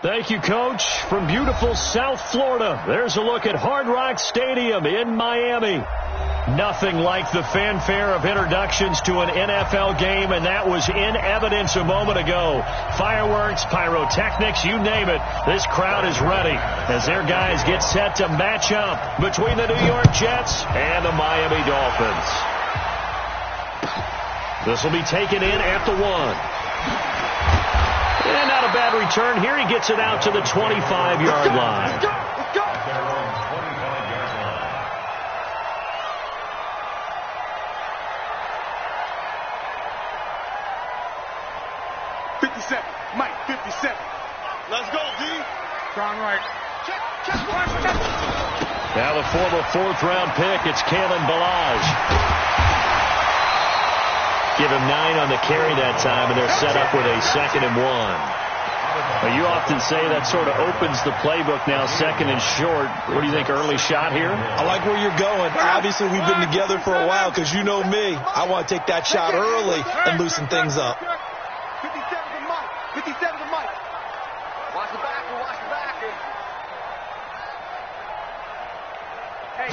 Thank you, Coach. From beautiful South Florida, there's a look at Hard Rock Stadium in Miami. Nothing like the fanfare of introductions to an NFL game, and that was in evidence a moment ago. Fireworks, pyrotechnics, you name it. This crowd is ready as their guys get set to match up between the New York Jets and the Miami Dolphins. This will be taken in at the 1. And not a bad return here. He gets it out to the 25-yard line. Let's go. 57. Mike, 57. Let's go, D. Crown right. Check. Now the former 4th-round pick, it's Kalen Ballage. Give him 9 on the carry that time, and they're set up with a 2nd and 1. Well, you often say that sort of opens the playbook now, 2nd and short. What do you think, early shot here? I like where you're going. Obviously, we've been together for a while because you know me. I want to take that shot early and loosen things up. 57 to Mike. 57 to Mike. Watch the backer. Hey,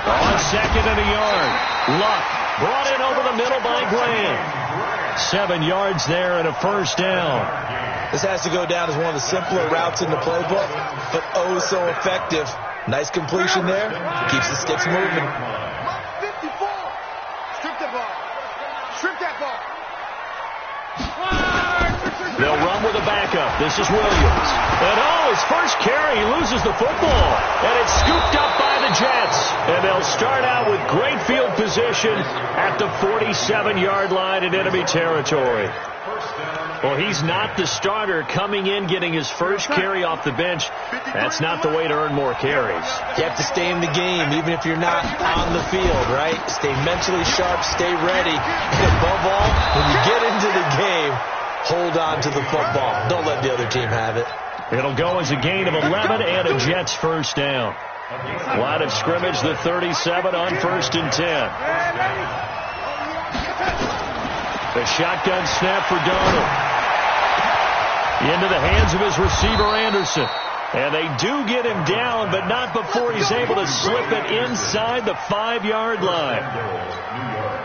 on 2nd and a yard. Luck brought in over the middle by Graham. 7 yards there and a 1st down. This has to go down as one of the simpler routes in the playbook, but oh so effective. Nice completion there. Keeps the sticks moving. 54. Strip that ball. They'll run with a backup. This is Williams. And his first carry, he loses the football. And it's scooped up by the Jets. And they'll start out with great field position at the 47-yard line in enemy territory. Well, he's not the starter coming in, getting his first carry off the bench. That's not the way to earn more carries. You have to stay in the game, even if you're not on the field, right? Stay mentally sharp, stay ready. And above all, when you get into the game, hold on to the football. Don't let the other team have it. It'll go as a gain of 11 and a Jets 1st down. Line of scrimmage, the 37 on 1st and 10. The shotgun snap for Donald. Into the hands of his receiver, Anderson. And they do get him down, but not before he's able to slip it inside the 5-yard line.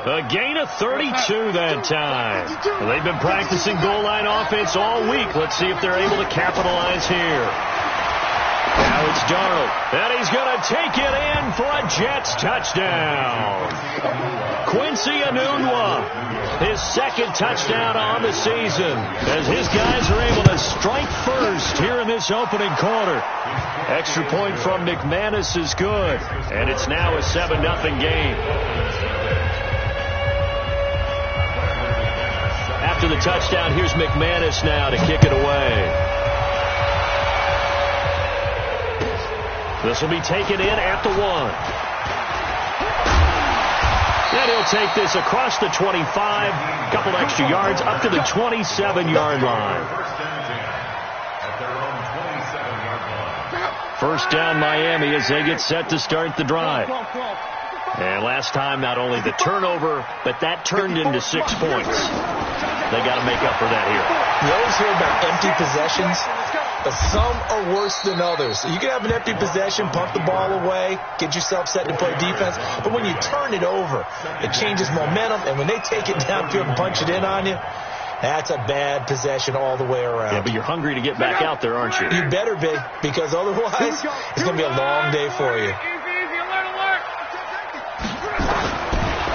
A gain of 32 that time. Well, they've been practicing goal line offense all week. Let's see if they're able to capitalize here. Now it's Darnold, and he's going to take it in for a Jets touchdown. Quincy Enunwa, his 2nd touchdown on the season, as his guys are able to strike first here in this opening quarter. Extra point from McManus is good, and it's now a 7-0 game. After the touchdown, here's McManus now to kick it away. This will be taken in at the 1. And he'll take this across the 25, a couple extra yards, up to the 27-yard line. 1st down Miami as they get set to start the drive. And last time, not only the turnover, but that turned into 6 points. They got to make up for that here. You always hear about empty possessions, but some are worse than others. So you can have an empty possession, pump the ball away, get yourself set to play defense. But when you turn it over, it changes momentum. And when they take it downfield and punch it in on you, that's a bad possession all the way around. Yeah, but you're hungry to get back out there, aren't you? You better be, because otherwise it's going to be a long day for you.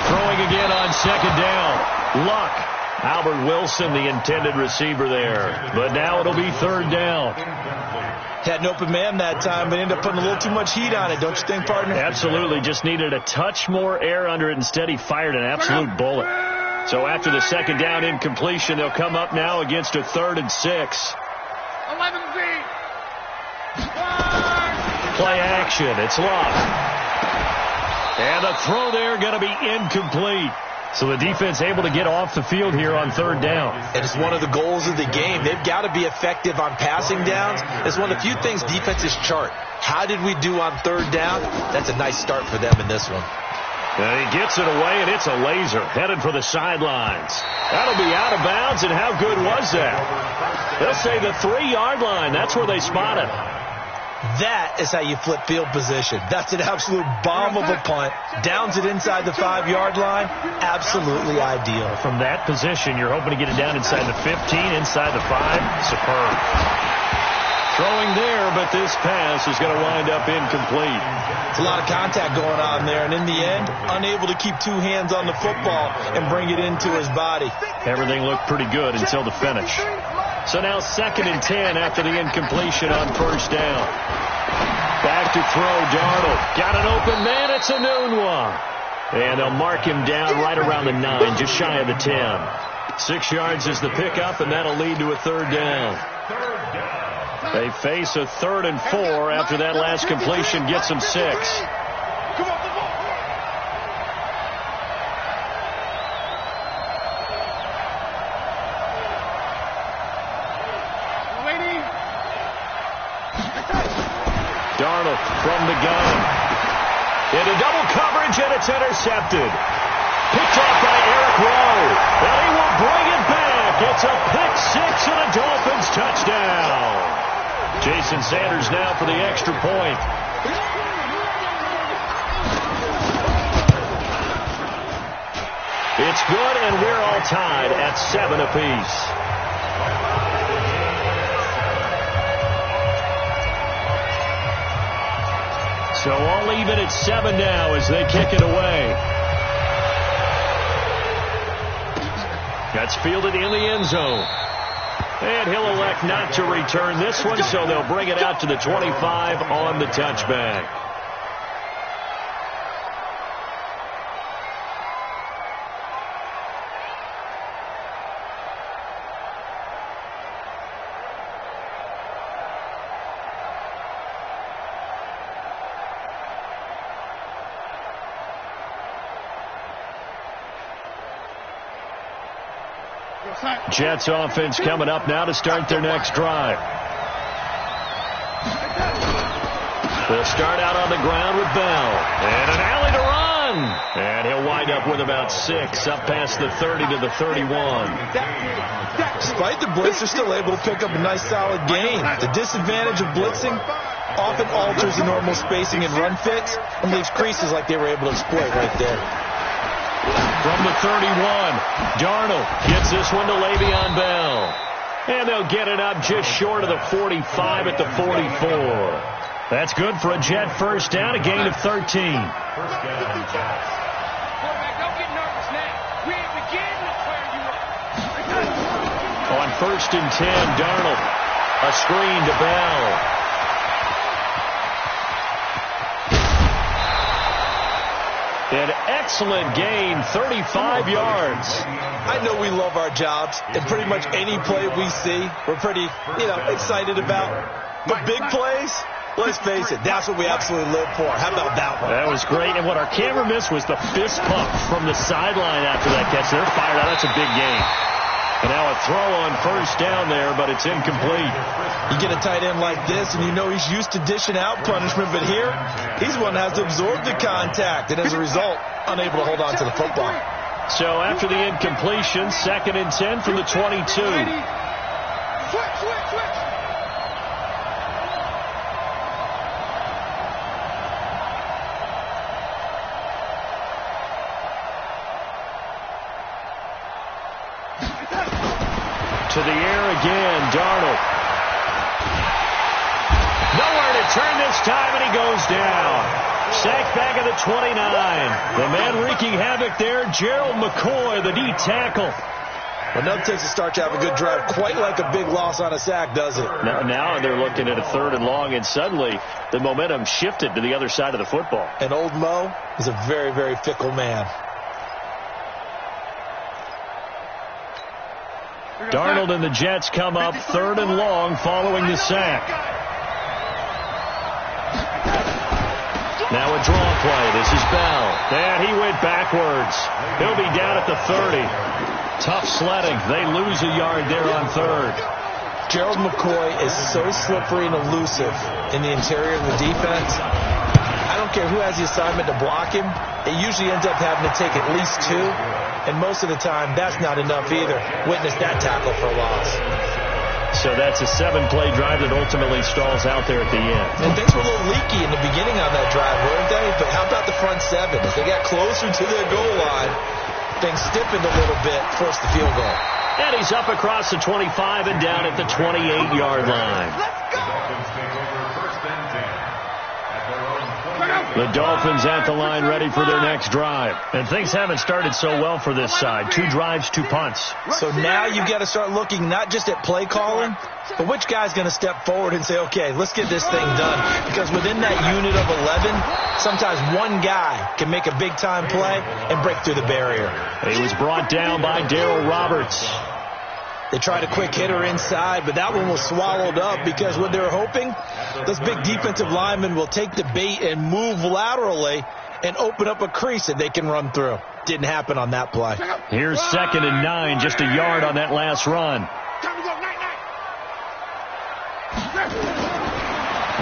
Throwing again on 2nd down. Luck. Albert Wilson, the intended receiver there. But now it'll be 3rd down. Had an open man that time, but ended up putting a little too much heat on it, don't you think, partner? Absolutely. Just needed a touch more air under it. Instead, he fired an absolute bullet. So after the 2nd down incompletion, they'll come up now against a 3rd and 6. 11Z. Play action. It's Luck. And the throw there going to be incomplete. So the defense able to get off the field here on 3rd down. And it's one of the goals of the game. They've got to be effective on passing downs. It's one of the few things defenses chart. How did we do on 3rd down? That's a nice start for them in this one. And he gets it away, and it's a laser headed for the sidelines. That'll be out of bounds, and how good was that? They'll say the 3-yard line. That's where they spot it. That is how you flip field position. That's an absolute bomb of a punt. Downs it inside the 5-yard line. Absolutely ideal. From that position, you're hoping to get it down inside the 15, inside the 5. Superb. Throwing there, but this pass is going to wind up incomplete. It's a lot of contact going on there, and in the end, unable to keep 2 hands on the football and bring it into his body. Everything looked pretty good until the finish. So now 2nd and 10 after the incompletion on 1st down. Back to throw, Darnold. Got an open man, it's a noon one. And they'll mark him down right around the 9, just shy of the 10. 6 yards is the pickup, and that'll lead to a 3rd down. They face a 3rd and 4 after that last completion gets them 6. Darnold from the gun. Into double coverage, and it's intercepted. Picked off by Eric Rowe. And he will bring it back. It's a pick 6 and a Dolphins touchdown. Jason Sanders now for the extra point. It's good, and we're all tied at 7 apiece. So all even at 7 now as they kick it away. That's fielded in the end zone. And he'll elect not to return this one, so they'll bring it out to the 25 on the touchback. Jets offense coming up now to start their next drive. They'll start out on the ground with Bell. And an alley to run. And he'll wind up with about 6 up past the 30 to the 31. Despite the blitz, they're still able to pick up a nice solid gain. The disadvantage of blitzing often alters the normal spacing and run fits and leaves creases like they were able to exploit right there. From the 31, Darnold gets this one to Le'Veon Bell. And they'll get it up just short of the 45 at the 44. That's good for a Jet first down, a gain of 13. Quarterback, don't get nervous now. We ain't beginning to square you up. On 1st and 10, Darnold. A screen to Bell. An excellent gain, 35 yards. I know we love our jobs, and pretty much any play we see, we're pretty, excited about. But big plays, let's face it, that's what we absolutely live for. How about that one? That was great, and what our camera missed was the fist pump from the sideline after that catch. They're fired out. That's a big gain. And now a throw on 1st down there, but it's incomplete. You get a tight end like this, and you know he's used to dishing out punishment, but here, he's one that has to absorb the contact, and as a result, unable to hold on to the football. So after the incompletion, 2nd and 10 from the 22. Switch. To the air again, Darnold. Nowhere to turn this time, and he goes down. Sacked back at the 29. The man wreaking havoc there, Gerald McCoy, the D tackle. Well, nothing takes a start to have a good drive quite like a big loss on a sack, does it? Now they're looking at a 3rd and long, and suddenly the momentum shifted to the other side of the football. And old Mo is a very, very fickle man. Darnold and the Jets come up 3rd and long following the sack. Now a draw play. This is Bell. And he went backwards. He'll be down at the 30. Tough sledding. They lose a yard there on 3rd. Gerald McCoy is so slippery and elusive in the interior of the defense. I don't don't care who has the assignment to block him, it usually ends up having to take at least 2, and most of the time that's not enough either. Witness that tackle for a loss. So that's a 7-play drive that ultimately stalls out there at the end. And things were a little leaky in the beginning on that drive, weren't they? But how about the front 7? As they got closer to their goal line, things stiffened a little bit, forced the field goal. And he's up across the 25 and down at the 28-yard line. The Dolphins at the line ready for their next drive. And things haven't started so well for this side. 2 drives, 2 punts. So now you've got to start looking not just at play calling, but which guy's going to step forward and say, okay, let's get this thing done. Because within that unit of 11, sometimes one guy can make a big-time play and break through the barrier. He was brought down by Darryl Roberts. They tried a quick hitter inside, but that one was swallowed up because what they were hoping, those big defensive linemen will take the bait and move laterally and open up a crease that they can run through. Didn't happen on that play. Here's 2nd and 9, just a yard on that last run.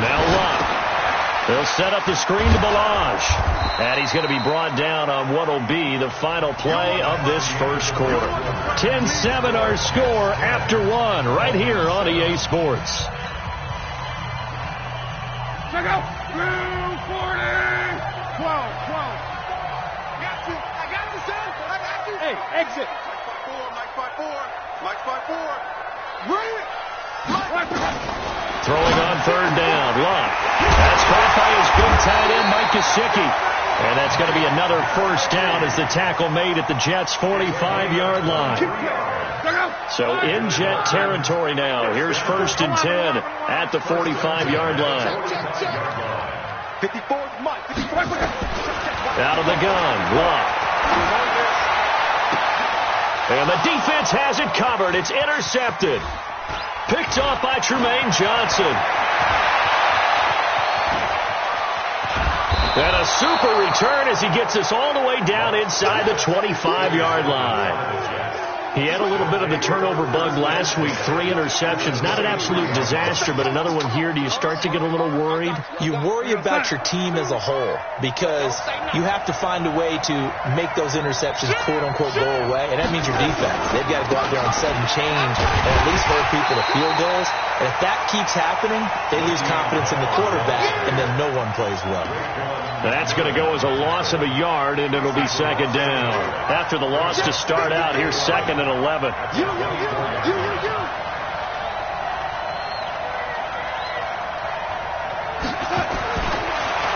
Now Lott. They'll set up the screen to Balaj. And he's going to be brought down on what will be the final play of this first quarter. 10-7 our score after 1 right here on EA Sports. Check out. 240. 12. I got you, son. I got you. Hey, exit. Mike 5-4. Bring it. Throwing on 3rd down. Lott. That's caught by his big tight end, Mike Gesicki. And that's going to be another first down as the tackle made at the Jets' 45-yard line. So in Jet territory now. Here's 1st and 10 at the 45-yard line. 54, Mike. Out of the gun. Lott. And the defense has it covered. It's intercepted. Picked off by Tremaine Johnson. And a super return as he gets us all the way down inside the 25-yard line. He had a little bit of the turnover bug last week, 3 interceptions. Not an absolute disaster, but another one here. Do you start to get a little worried? You worry about your team as a whole because you have to find a way to make those interceptions, quote-unquote, go away, and that means your defense. They've got to go out there and sudden change and at least hold people to field goals. And if that keeps happening, they lose confidence in the quarterback, and then no one plays well. That's going to go as a loss of a yard, and it'll be 2nd down. After the loss to start out, here's 2nd and 11.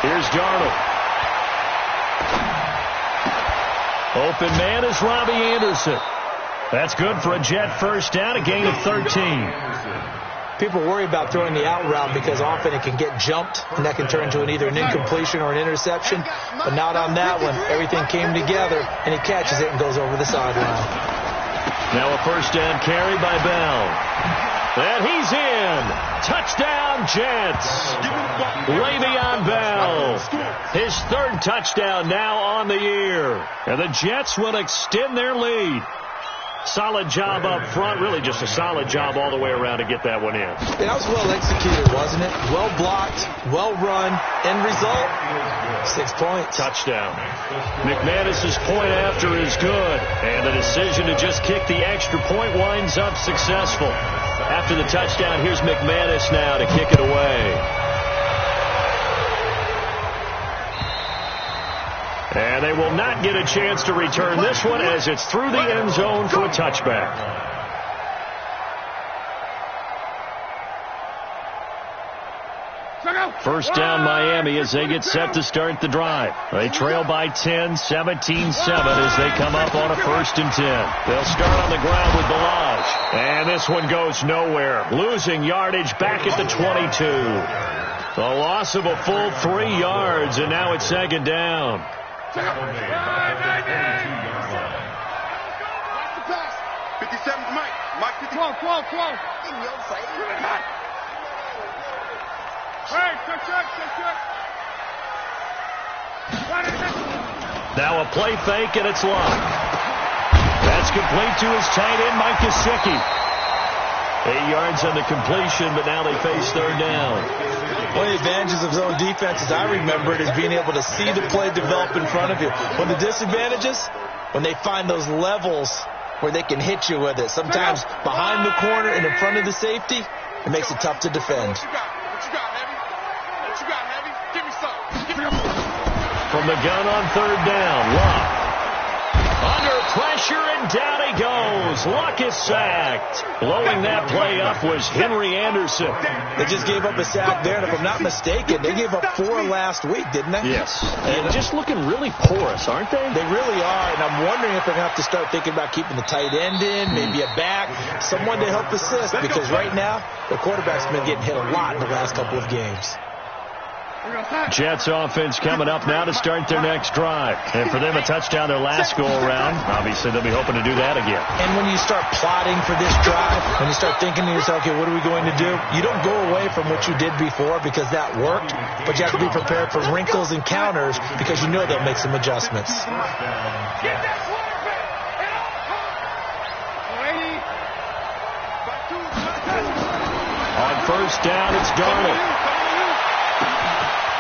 Here's Darnold. Open man is Robbie Anderson. That's good for a Jet first down, a gain of 13. People worry about throwing the out route because often it can get jumped, and that can turn into either an incompletion or an interception. But not on that one. Everything came together, and he catches it and goes over the sideline. Now a first down carry by Bell. And he's in. Touchdown, Jets. Le'Veon Bell. His 3rd touchdown now on the year. And the Jets will extend their lead. Solid job up front. Really just a solid job all the way around to get that one in. That was well executed, wasn't it? Well blocked, well run. End result, 6 points. Touchdown. McManus's point after is good. And the decision to just kick the extra point winds up successful. After the touchdown, here's McManus now to kick it away. And they will not get a chance to return this one as it's through the end zone for a touchback. First down Miami as they get set to start the drive. They trail by 10, 17-7 as they come up on a 1st and 10. They'll start on the ground with Balaj. And this one goes nowhere. Losing yardage back at the 22. A loss of a full 3 yards, and now it's 2nd down. 57, Mike. Mike, 12. Hey, check. Now a play fake, and it's Lott. That's complete to his tight end, Mike Gesicki. 8 yards on the completion, but now they face 3rd down. One of the advantages of zone defense, as I remember it, is being able to see the play develop in front of you. One of the disadvantages, when they find those levels where they can hit you with it. Sometimes behind the corner and in front of the safety, it makes it tough to defend. What you got, Heavy? What you got, Heavy? Give me some. Give me some. From the gun on third down, Luck. Under pressure, and down he goes. Luck is sacked. Blowing that play up was Henry Anderson. They just gave up a sack there, and if I'm not mistaken, they gave up 4 last week, didn't they? Yes. And just looking really porous, aren't they? They really are, and I'm wondering if they're going to have to start thinking about keeping the tight end in, maybe a back, someone to help assist, because right now, the quarterback's been getting hit a lot in the last couple of games. Jets offense coming up now to start their next drive. And for them, a touchdown their last go-around. Obviously, they'll be hoping to do that again. And when you start plotting for this drive, when you start thinking to yourself, okay, what are we going to do? You don't go away from what you did before because that worked, but you have to be prepared for wrinkles and counters because you know they'll make some adjustments. On first down, it's Darnold.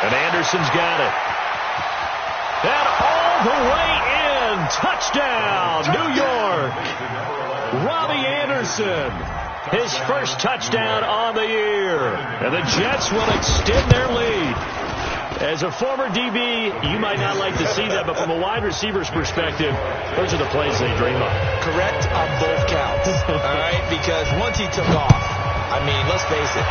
And Anderson's got it. And all the way in. Touchdown, New York. Robbie Anderson. His first touchdown on the year. And the Jets will extend their lead. As a former DB, you might not like to see that, but from a wide receiver's perspective, those are the plays they dream of. Correct on both counts. All right, because once he took off, I mean, let's face it,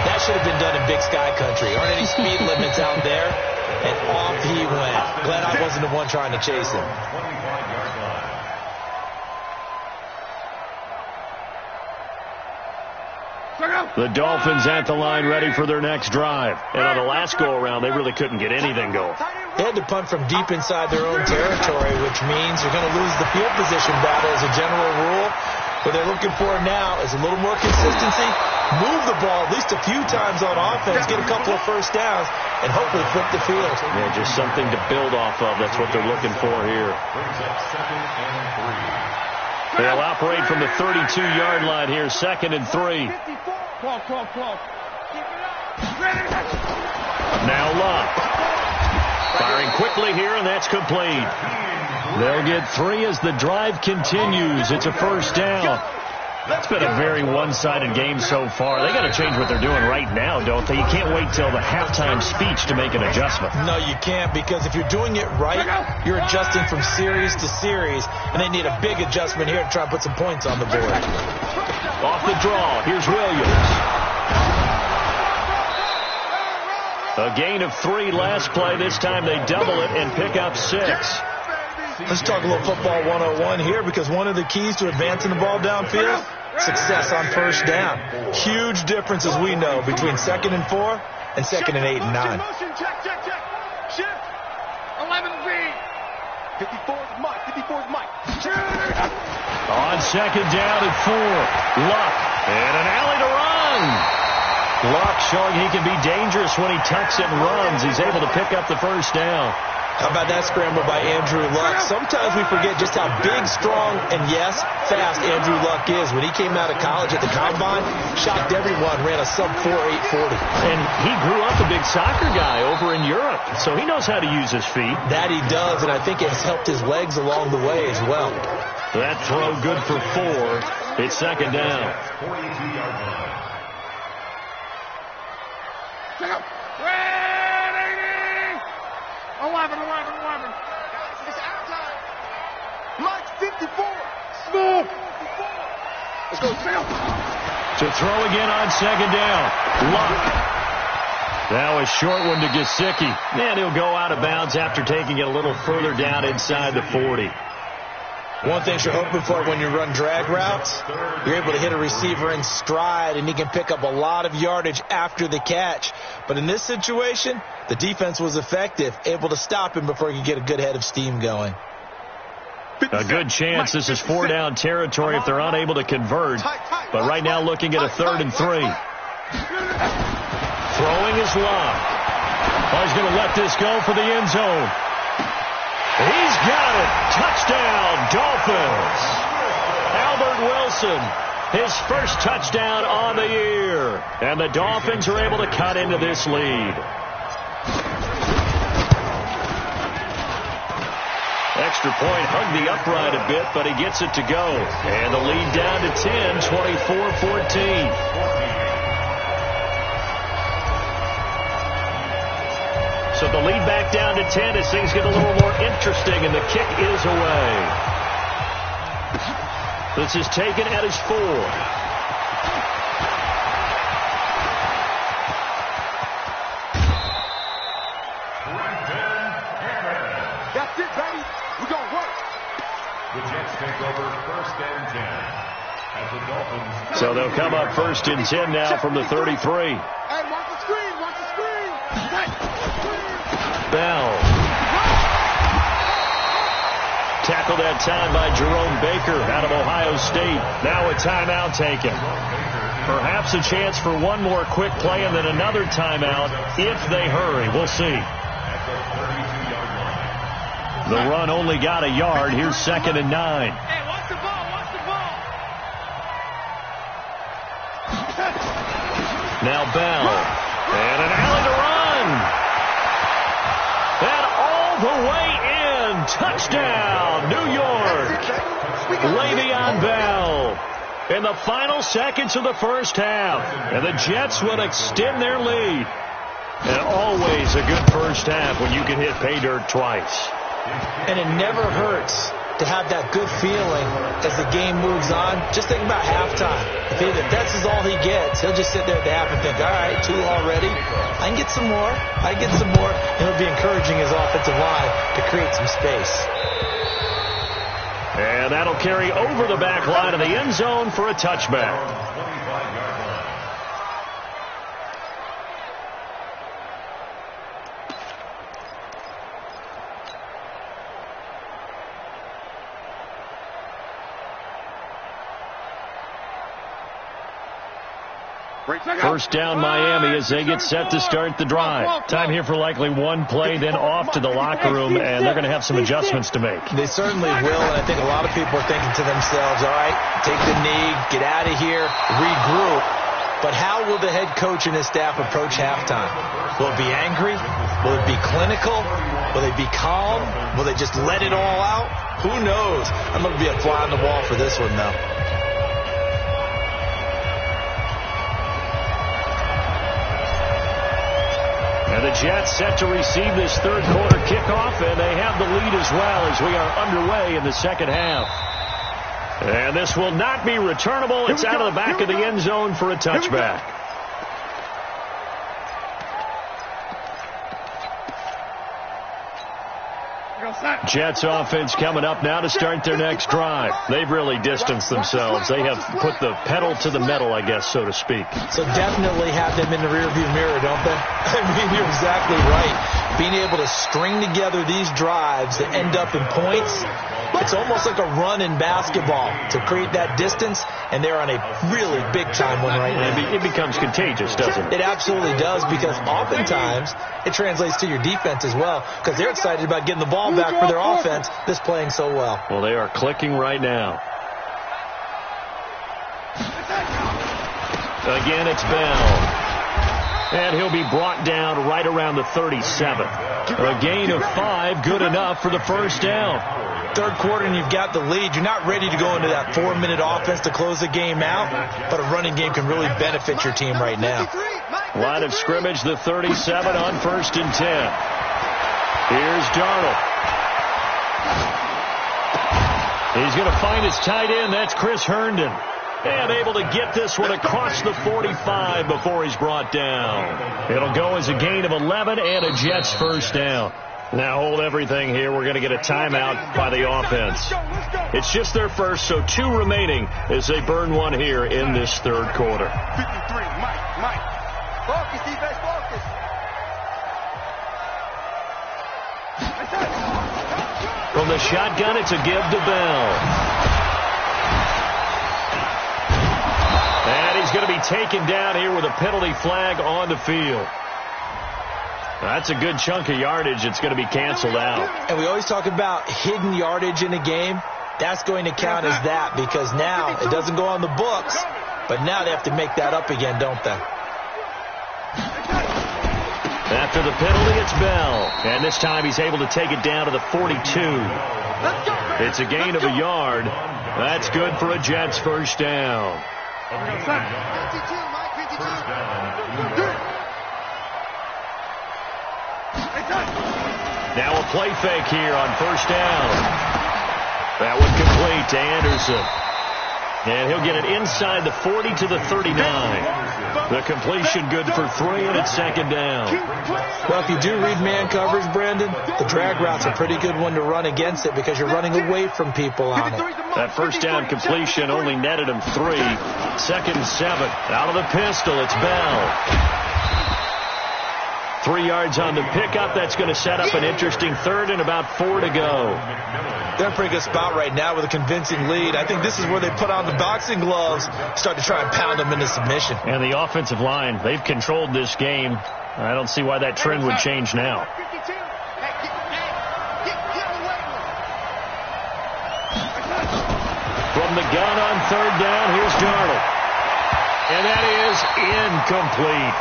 that should have been done in Big Sky Country. Aren't any speed limits out there? And off he went. Glad I wasn't the one trying to chase him. The Dolphins at the line ready for their next drive. And on the last go-around, they really couldn't get anything going. They had to punt from deep inside their own territory, which means you're going to lose the field position battle as a general rule. What they're looking for now is a little more consistency, move the ball at least a few times on offense, get a couple of first downs, and hopefully flip the field. Yeah, just something to build off of. That's what they're looking for here. They'll operate from the 32-yard line here, 2nd and 3. Now Luck. Firing quickly here, and that's complete. They'll get 3 as the drive continues. It's a first down. It's been a very one-sided game so far. They got to change what they're doing right now, don't they? You can't wait till the halftime speech to make an adjustment. No, you can't, because if you're doing it right, you're adjusting from series to series, and they need a big adjustment here to try and put some points on the board. Off the draw, here's Williams. A gain of 3 last play. This time they double it and pick up 6. Let's talk a little football 101 here, because one of the keys to advancing the ball downfield, success on first down. Huge difference, as we know, between 2nd and 4 and 2nd and 8 and 9. Shift. 11B. 54's Mike. 54's Mike. On 2nd down at 4. Luck. And an alley to run. Luck showing he can be dangerous when he tucks it and runs. He's able to pick up the first down. How about that scramble by Andrew Luck? Sometimes we forget just how big, strong, and yes, fast Andrew Luck is. When he came out of college at the Combine, shocked everyone, ran a sub-4 840. And he grew up a big soccer guy over in Europe, so he knows how to use his feet. That he does, and I think it has helped his legs along the way as well. That throw good for 4. It's 2nd down. Mike 54. Smooth. Let's go, Sam. To throw again on 2nd down. Luck. Now a short one to Gesicki. And he'll go out of bounds after taking it a little further down inside the 40. One thing you're hoping for when you run drag routes, you're able to hit a receiver in stride, and he can pick up a lot of yardage after the catch. But in this situation, the defense was effective, able to stop him before he could get a good head of steam going. A good chance this is 4-down territory if they're unable to convert. But right now looking at a 3rd and 3. Throwing is Luck. Oh, he's going to let this go for the end zone. He's got it. Touchdown, Dolphins. Albert Wilson His first touchdown on the year. And the Dolphins are able to cut into this lead. Extra point hugged the upright a bit, but he gets it to go. And the lead down to 10, 24-14. So the lead back down to 10 as things get a little more interesting, and the kick is away. This is taken at his 4. That's it, baby. We're going to work. The Jets take over 1st and 10. As the Dolphins. So they'll come up 1st and 10 now from the 33. Hey, watch the screen. Watch the screen. Bell. Tackled that time by Jerome Baker out of Ohio State. Now a timeout taken. Perhaps a chance for one more quick play and then another timeout if they hurry. We'll see. The run only got a yard. Here's 2nd and 9. Hey, watch the ball. Watch the ball. Now Bell. And an alley to run. And all the way in. Touchdown, New York. Le'Veon Bell. In the final seconds of the first half. And the Jets will extend their lead. And always a good first half when you can hit pay dirt twice. And it never hurts to have that good feeling as the game moves on. Just think about halftime. If that's all he gets, he'll just sit there at the half and think, all right, 2 already. I can get some more. I can get some more. And he'll be encouraging his offensive line to create some space. And that'll carry over the back line of the end zone for a touchback. First down Miami as they get set to start the drive. Time here for likely one play, then off to the locker room, and they're going to have some adjustments to make. They certainly will, and I think a lot of people are thinking to themselves, all right, take the knee, get out of here, regroup. But how will the head coach and his staff approach halftime? Will it be angry? Will it be clinical? Will they be calm? Will they just let it all out? Who knows? I'm going to be a fly on the wall for this one, though. And the Jets set to receive this third quarter kickoff, and they have the lead as well as we are underway in the second half. And this will not be returnable. It's out of the back of the end zone for a touchback. Jets offense coming up now to start their next drive. They've really distanced themselves. They have put the pedal to the metal, I guess, so to speak. So definitely have them in the rearview mirror, don't they? I mean, you're exactly right. Being able to string together these drives that end up in points, it's almost like a run in basketball to create that distance, and they're on a really big-time one right now. It becomes contagious, doesn't it? It absolutely does, because oftentimes it translates to your defense as well, because they're excited about getting the ball back for their offense that's playing so well. Well, they are clicking right now. Again, it's Bell. And he'll be brought down right around the 37. A gain of 5, good enough for the first down. Third quarter and you've got the lead. You're not ready to go into that 4-minute offense to close the game out, but a running game can really benefit your team right now. Line of scrimmage, the 37 on 1st and 10. Here's Darnold. He's going to find his tight end. That's Chris Herndon. And able to get this one across the 45 before he's brought down. It'll go as a gain of 11 and a Jets first down. Now hold everything here. We're going to get a timeout by the offense. It's just their first, so 2 remaining as they burn one here in this third quarter. 53, Mike. Focus, defense, focus. From the shotgun, it's a give to Bell. And he's going to be taken down here with a penalty flag on the field. That's a good chunk of yardage. It's going to be canceled out. And we always talk about hidden yardage in a game. that's going to count as that, because now it doesn't go on the books, but now they have to make that up again, don't they? After the penalty, it's Bell. And this time he's able to take it down to the 42. It's a gain of a yard. That's good for a Jets first down. Now a play fake here on first down. That one complete to Anderson. And he'll get it inside the 40 to the 39. The completion good for 3, and it's second down. Well, if you do read man coverage, Brandon, the drag route's a pretty good one to run against it because you're running away from people on it. That first down completion only netted him 3. Second and 7. Out of the pistol, it's Bell. 3 yards on the pickup. That's going to set up an interesting third and about 4 to go. They're in a pretty good spot right now with a convincing lead. I think this is where they put on the boxing gloves, start to try and pound them into submission. And the offensive line, they've controlled this game. I don't see why that trend would change now. From the gun on third down, here's Darnold. And that is incomplete.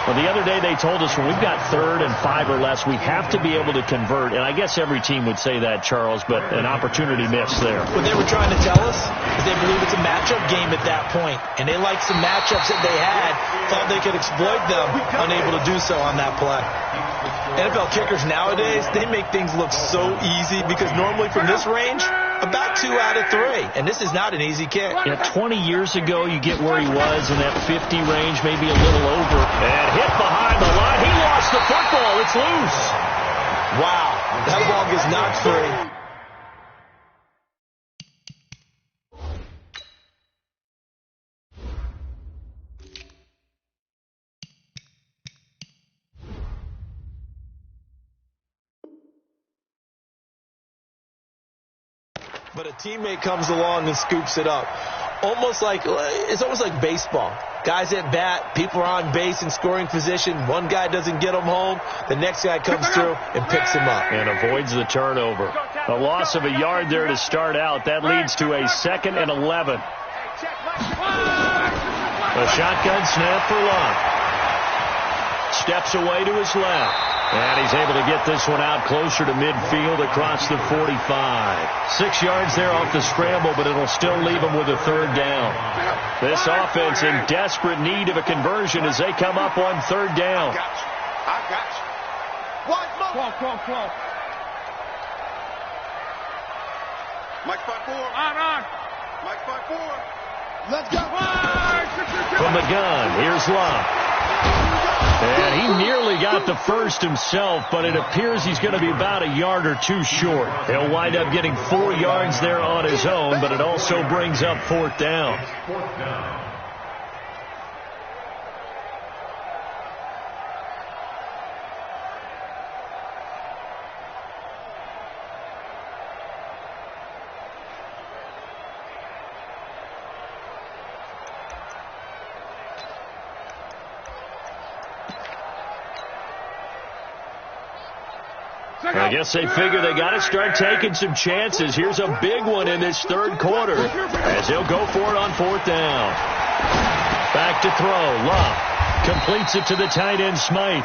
Well, the other day they told us when we've got 3rd and 5 or less, we have to be able to convert. And I guess every team would say that, Charles, but an opportunity missed there. What they were trying to tell us is they believe it's a matchup game at that point. And they liked some matchups that they had, thought they could exploit them, unable to do so on that play. NFL kickers nowadays, they make things look so easy because normally from this range, about 2 out of 3. And this is not an easy kick. Yeah, 20 years ago, you get where he was in that 50 range, maybe a little over. And hit behind the line. He lost the football. It's loose. Wow. That ball gets knocked free. But a teammate comes along and scoops it up. It's almost like baseball. Guys at bat, people are on base in scoring position. One guy doesn't get them home. The next guy comes through and picks him up. And avoids the turnover. A loss of a yard there to start out. That leads to a 2nd and 11. A shotgun snap for Love. Steps away to his left. And he's able to get this one out closer to midfield across the 45. 6 yards there off the scramble, but it'll still leave him with a 3rd down. This offense in desperate need of a conversion as they come up on 3rd down. I got you. Come on. Mike 5-4. On. Mike 5-4. Let's go. From the gun, here's Love. And he nearly got the first himself, but it appears he's going to be about a yard or 2 short. He'll wind up getting 4 yards there on his own, but it also brings up 4th down. I guess they figure they got to start taking some chances. Here's a big one in this 3rd quarter as he'll go for it on 4th down. Back to throw. Love completes it to the tight end Smythe.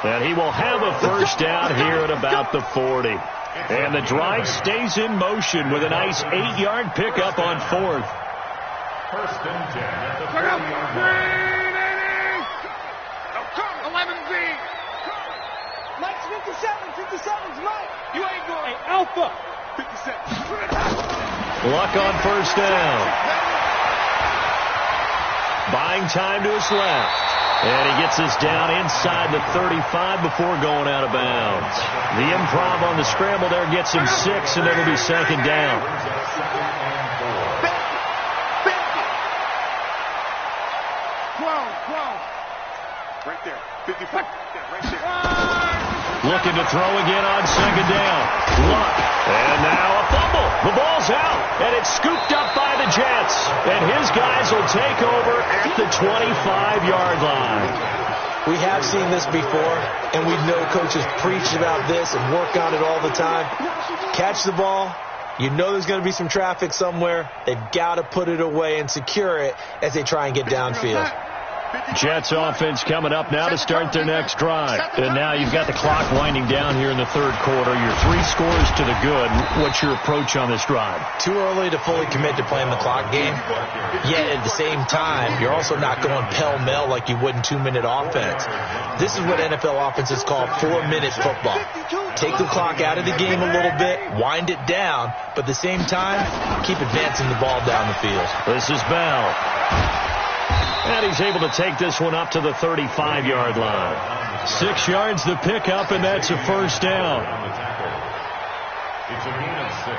And he will have a first down here at about the 40. And the drive stays in motion with a nice 8-yard pickup on 4th. First and 10 at the 40-yard line. 11Z. Mike's 57's Mike. You ain't going. Hey, Alpha. 57. Luck on first down. Buying time to his left. And he gets us down inside the 35 before going out of bounds. The improv on the scramble there gets him 6, and it'll be 2nd down. 12. Right there. 54. Yeah, right there. Looking to throw again on 2nd down. Luck. And now a fumble. The ball's out. And it's scooped up by the Jets. And his guys will take over at the 25-yard line. We have seen this before, and we know coaches preach about this and work on it all the time. Catch the ball, You know there's going to be some traffic somewhere. They've got to put it away and secure it as they try and get downfield. Jets offense coming up now to start their next drive. And now you've got the clock winding down here in the third quarter. You're 3 scores to the good. What's your approach on this drive? Too early to fully commit to playing the clock game. Yet at the same time, you're also not going pell-mell like you would in 2-minute offense. This is what NFL offenses call 4-minute football. Take the clock out of the game a little bit, wind it down, but at the same time, keep advancing the ball down the field. This is Bell. And he's able to take this one up to the 35-yard line. 6 yards the pickup, and that's a first down. It's a gain of 6.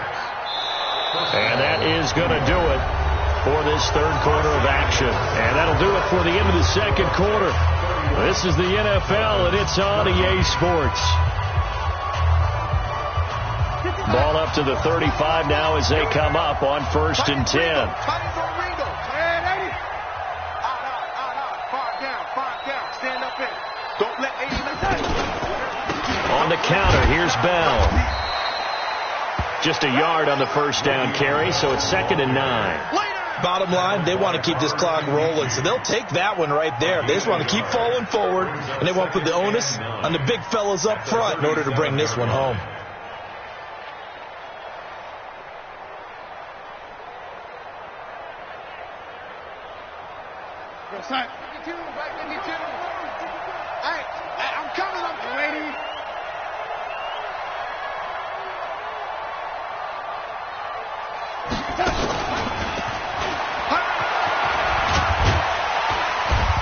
And that is going to do it for this third quarter of action. And that'll do it for the end of the second quarter. This is the NFL, and it's on EA Sports. Ball up to the 35 now as they come up on 1st and 10. On the counter, here's Bell. Just a yard on the first down carry, so it's 2nd and 9. Bottom line, they want to keep this clock rolling, so they'll take that one right there. They just want to keep falling forward, and they want to put the onus on the big fellas up front in order to bring this one home. Hey, I'm coming up, lady.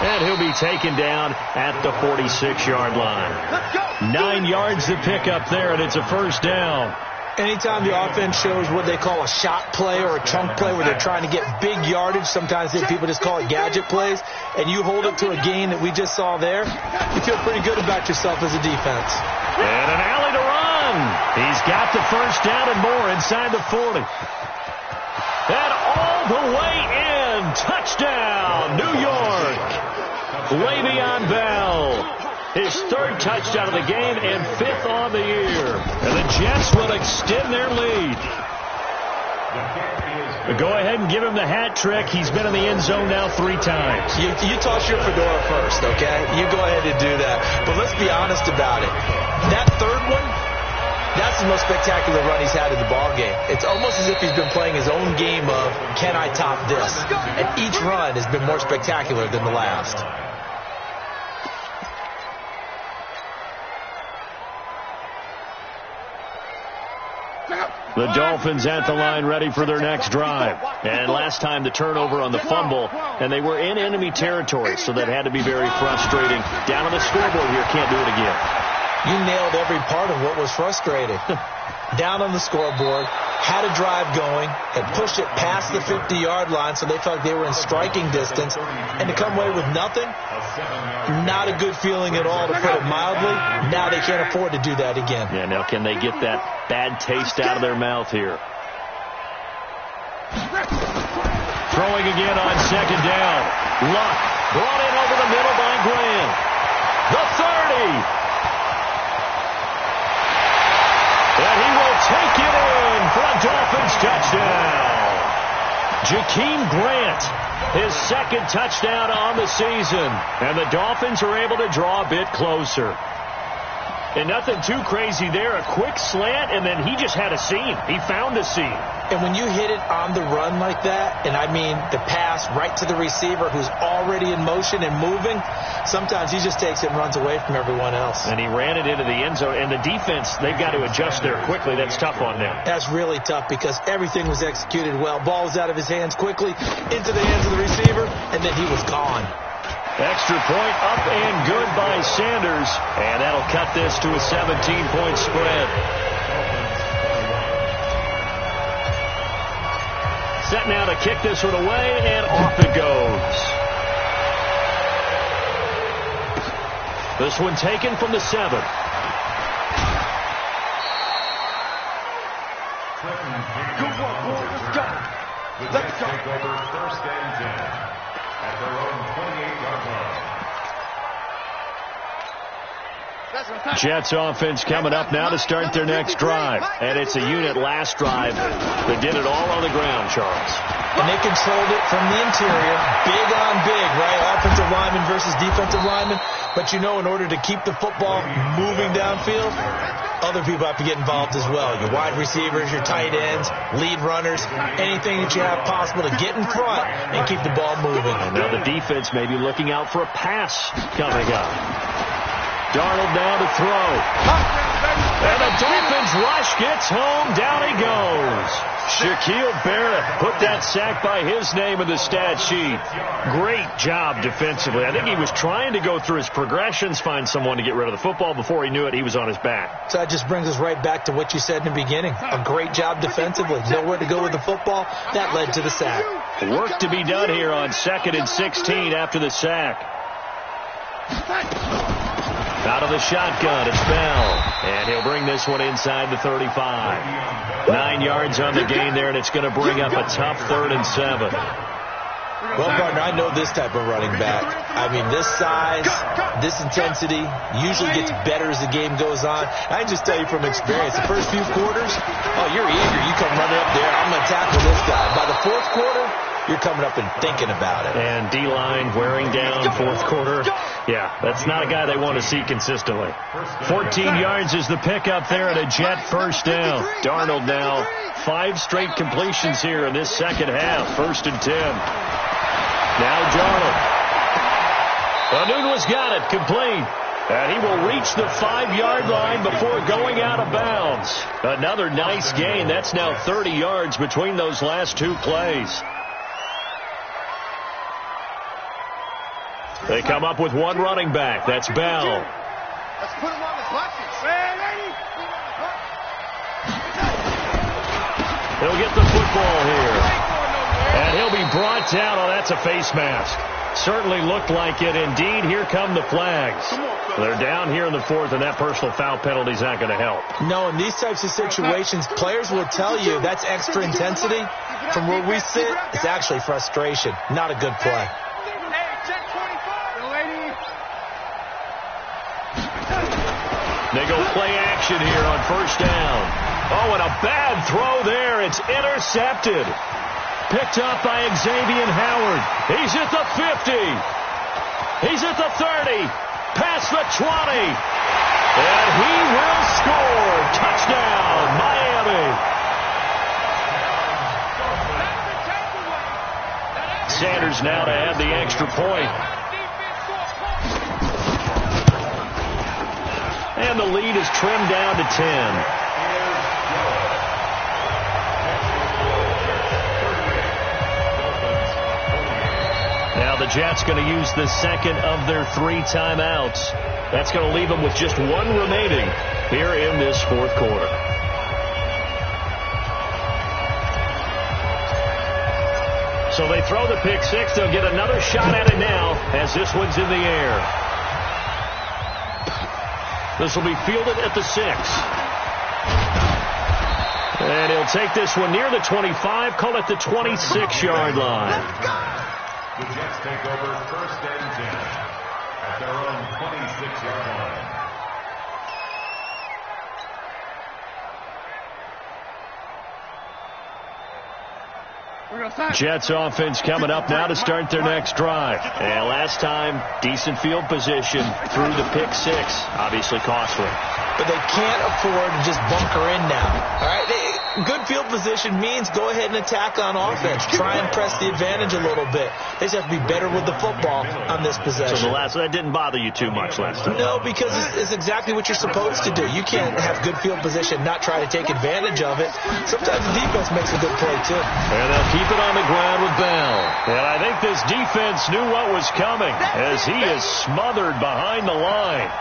And he'll be taken down at the 46-yard line. 9 yards to pick up there, and it's a first down. Anytime the offense shows what they call a shot play or a chunk play where they're trying to get big yardage, sometimes people just call it gadget plays, and you hold it to a gain that we just saw there, you feel pretty good about yourself as a defense. And an alley to run. He's got the first down and more inside the 40. And all the way in. Touchdown, New York. Le'Veon Bell. His 3rd touchdown of the game and 5th on the year. And the Jets will extend their lead. Go ahead and give him the hat trick. He's been in the end zone now 3 times. You toss your fedora first, okay? You go ahead and do that. But let's be honest about it. That 3rd one, that's the most spectacular run he's had in the ball game. It's almost as if he's been playing his own game of, can I top this? And each run has been more spectacular than the last. The Dolphins at the line ready for their next drive. And last time the turnover on the fumble, and they were in enemy territory, so that had to be very frustrating. Down on the scoreboard here, can't do it again. You nailed every part of what was frustrating. Down on the scoreboard, had a drive going, and pushed it past the 50-yard line so they felt like they were in striking distance, and to come away with nothing, not a good feeling at all, to put it mildly. Now they can't afford to do that again. Yeah, now can they get that bad taste out of their mouth here? Throwing again on 2nd down. Luck brought in over the middle by Graham. The 30. And he will take it in for a Dolphins touchdown. Jakeem Grant, his 2nd touchdown on the season. And the Dolphins are able to draw a bit closer. And nothing too crazy there. A quick slant, and then he just had a seam. He found a seam. And when you hit it on the run like that, and I mean the pass right to the receiver who's already in motion and moving, sometimes he just takes it and runs away from everyone else. And he ran it into the end zone. And the defense, they've got to adjust there quickly. That's tough on them. That's really tough because everything was executed well. Ball was out of his hands quickly into the hands of the receiver, and then he was gone. Extra point up and good by Sanders. And that'll cut this to a 17-point spread. Set now to kick this one away, and off it goes. This one taken from the 7. Good work, boys. Let's go. Let's go. Take over 1st and 10 at their own 28-yard line. Jets offense coming up now to start their next drive. And it's a unit last drive that did it all on the ground, Charles. And they controlled it from the interior, big on big, right? Offensive lineman versus defensive lineman. But, you know, in order to keep the football moving downfield, other people have to get involved as well. Your wide receivers, your tight ends, lead runners, anything that you have possible to get in front and keep the ball moving. And now the defense may be looking out for a pass coming up. Darnold now to throw. And the Dolphins rush gets home. Down he goes. Shaquille Barrett put that sack by his name in the stat sheet. Great job defensively. I think he was trying to go through his progressions, find someone to get rid of the football. Before he knew it, he was on his back. So that just brings us right back to what you said in the beginning. A great job defensively. Nowhere to go with the football. That led to the sack. Work to be done here on 2nd and 16 after the sack. Out of the shotgun, it's Bell. And he'll bring this one inside the 35. 9 yards on the gain there, and it's going to bring up a tough 3rd and 7. Well, partner, I know this type of running back. I mean, this size, this intensity usually gets better as the game goes on. I can just tell you from experience, the first few quarters, oh, you're eager. You come running up there, I'm going to tackle this guy. By the 4th quarter, you're coming up and thinking about it. And D-line wearing down 4th quarter. Yeah, that's not a guy they want to see consistently. 14 yards is the pickup there and a Jet first down. Darnold now 5 straight completions here in this second half. 1st and 10. Now Darnold. Anunua's got it, complete. And he will reach the 5-yard line before going out of bounds. Another nice gain. That's now 30 yards between those last 2 plays. They come up with 1 running back. That's Bell. Let's put him on the bucket. He'll get the football here. And he'll be brought down. Oh, that's a face mask. Certainly looked like it. Indeed, here come the flags. They're down here in the 4th, and that personal foul penalty is not going to help. No, in these types of situations, players will tell you that's extra intensity. From where we sit, it's actually frustration. Not a good play. They go play action here on 1st down. Oh, and a bad throw there. It's intercepted. Picked up by Xavier Howard. He's at the 50. He's at the 30. Past the 20. And he will score. Touchdown, Miami. Sanders now to add the extra point. And the lead is trimmed down to 10. Now the Jets going to use the 2nd of their 3 timeouts. That's going to leave them with just 1 remaining here in this 4th quarter. So they throw the pick 6. They'll get another shot at it now as this one's in the air. This will be fielded at the 6. And he'll take this one near the 25, call it the 26-yard line. The Jets take over 1st and 10 at their own 26-yard line. Jets offense coming up now to start their next drive. And last time, decent field position through the pick 6. Obviously costly. But they can't afford to just bunker in now. All right, good field position means go ahead and attack on offense. Try and press the advantage a little bit. They just have to be better with the football on this possession. So that didn't bother you too much last time? No, because it's exactly what you're supposed to do. You can't have good field position, not try to take advantage of it. Sometimes the defense makes a good play, too. And they'll keep it on the ground with Bell. And I think this defense knew what was coming as he is smothered behind the line.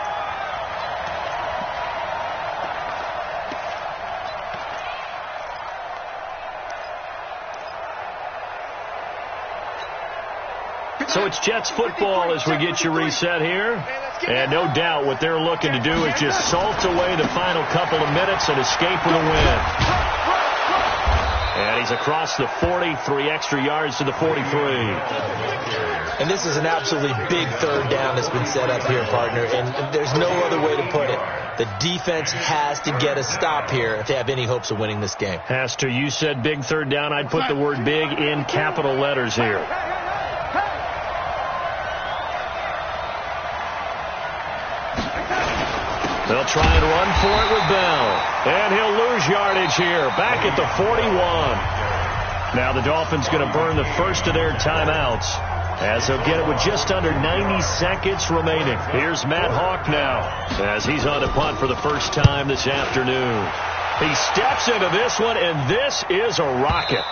So it's Jets football as we get you reset here. And no doubt what they're looking to do is just salt away the final couple of minutes and escape with a win. And he's across the 40, 3 extra yards to the 43. And this is an absolutely big third down that's been set up here, partner, and there's no other way to put it. The defense has to get a stop here if they have any hopes of winning this game. Has to. You said big third down. I'd put the word big in capital letters here. They'll try and run for it with Bell. And he'll lose yardage here. Back at the 41. Now the Dolphins going to burn the first of their timeouts, as they'll get it with just under 90 seconds remaining. Here's Matt Hawk now, as he's on to punt for the first time this afternoon. He steps into this one, and this is a rocket.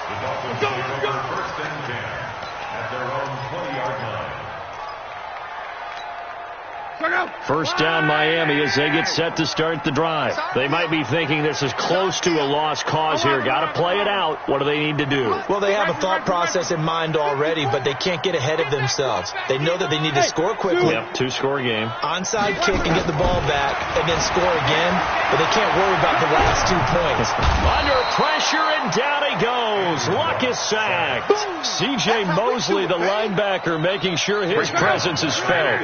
The Dolphins take over first and 10 at their own 20-yard line. First down Miami as they get set to start the drive. They might be thinking this is close to a lost cause here. Got to play it out. What do they need to do? Well, they have a thought process in mind already, but they can't get ahead of themselves. They know that they need to score quickly. Yep, 2-score game. Onside kick and get the ball back and then score again, but they can't worry about the last 2 points. Under pressure, and down he goes. Luck is sacked. C.J. Mosley, the linebacker, making sure his presence is felt.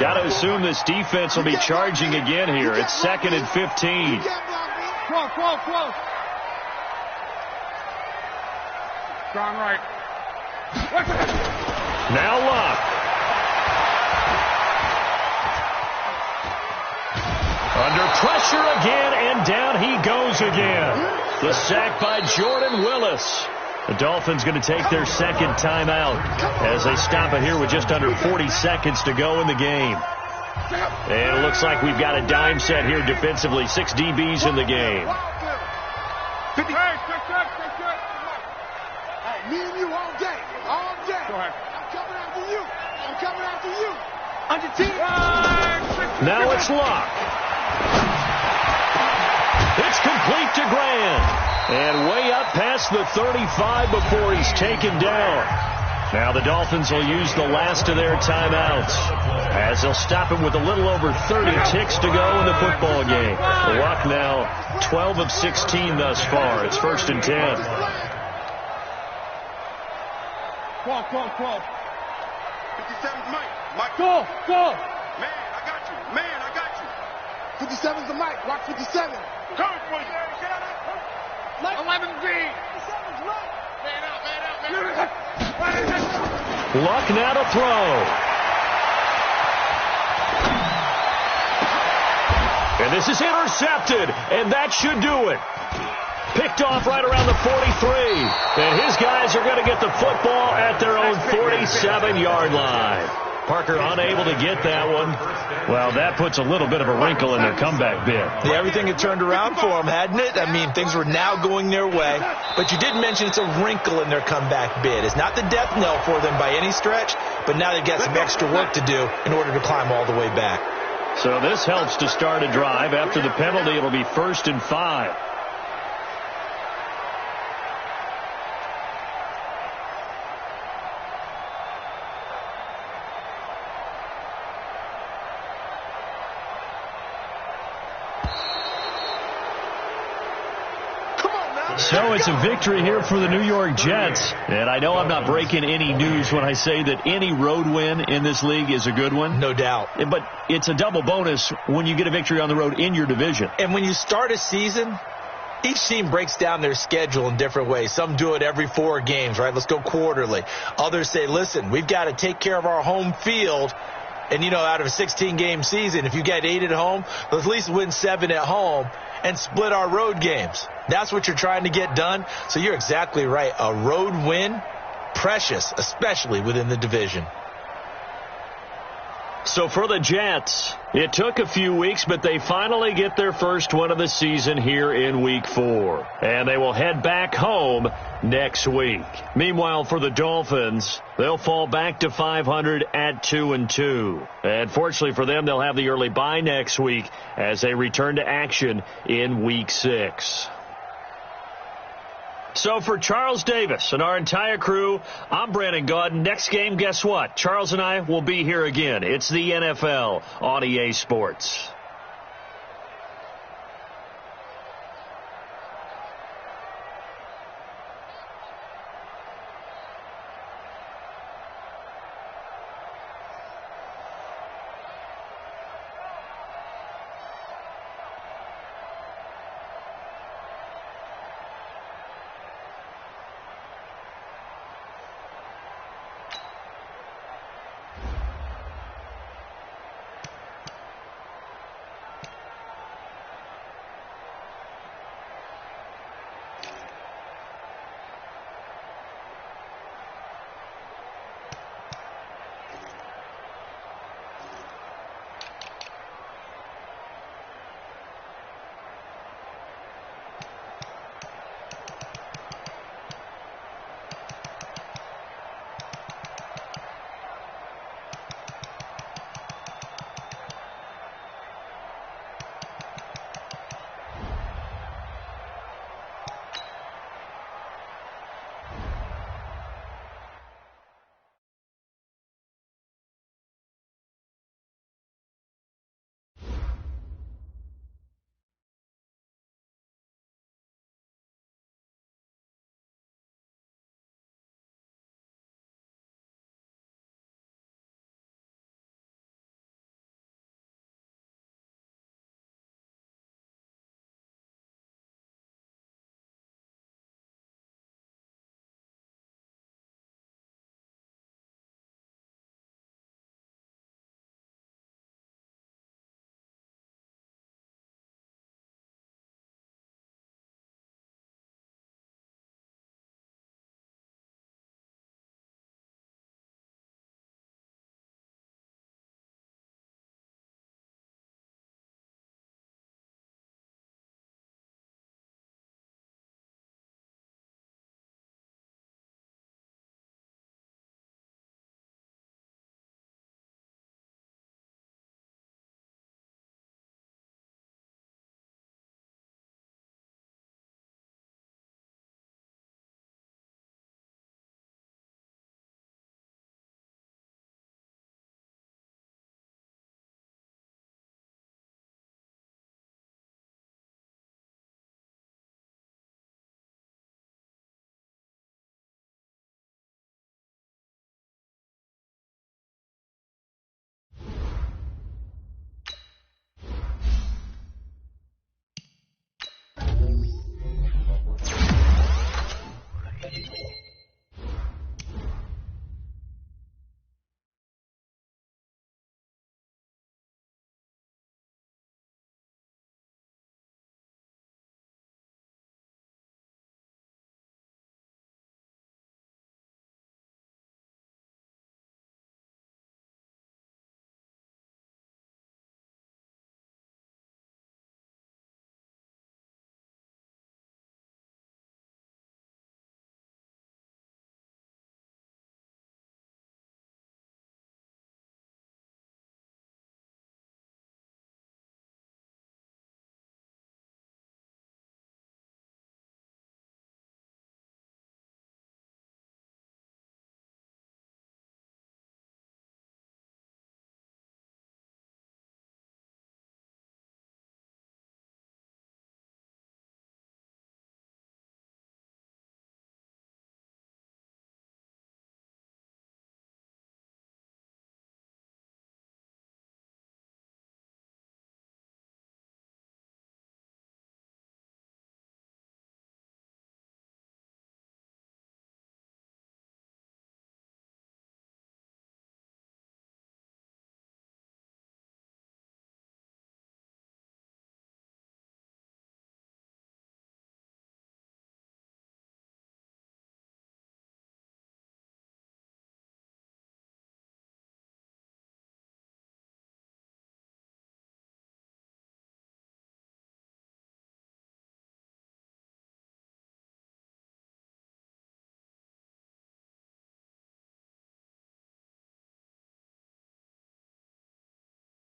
Got to assume this defense will be charging again here. It's 2nd and 15. Close. Strong right. Now Luck. Under pressure again, and down he goes again. The sack by Jordan Willis. The Dolphins going to take their second timeout as they stop it here with just under 40 seconds to go in the game. And it looks like we've got a dime set here defensively. 6 DBs in the game. Hey, me and you all day. Go ahead. I'm coming after you. On your team. Now it's Luck. It's complete to Grant. And way up past the 35 before he's taken down. Now the Dolphins will use the last of their timeouts, as they'll stop it with a little over 30 ticks to go in the football game. Luck now 12 of 16 thus far. It's 1st and 10. 12. 57's Mike. Go. Man, I got you. 57's the Mike. Watch 57. Coming for you. 11B. 57's Mike. Man out. Luck now to throw. And this is intercepted, and that should do it. Picked off right around the 43. And his guys are going to get the football at their own 47-yard line. Parker unable to get that one. Well, that puts a little bit of a wrinkle in their comeback bid. Yeah, everything had turned around for them, hadn't it? I mean, things were now going their way. But you did mention it's a wrinkle in their comeback bid. It's not the death knell for them by any stretch, but now they've got some extra work to do in order to climb all the way back. So this helps to start a drive. After the penalty, it'll be 1st and 5. So it's a victory here for the New York Jets. And I know I'm not breaking any news when I say that any road win in this league is a good one. No doubt. But it's a double bonus when you get a victory on the road in your division. And when you start a season, each team breaks down their schedule in different ways. Some do it every 4 games, right? Let's go quarterly. Others say, listen, we've got to take care of our home field. And, out of a 16-game season, if you get 8 at home, let's at least win 7 at home and split our road games. That's what you're trying to get done. So you're exactly right. A road win, precious, especially within the division. So for the Jets, it took a few weeks, but they finally get their first one of the season here in Week 4. And they will head back home next week. Meanwhile, for the Dolphins, they'll fall back to 500 at 2-2. And fortunately for them, they'll have the early bye next week as they return to action in Week 6. So for Charles Davis and our entire crew, I'm Brandon Gaudin. Next game, guess what? Charles and I will be here again. It's the NFL on EA Sports.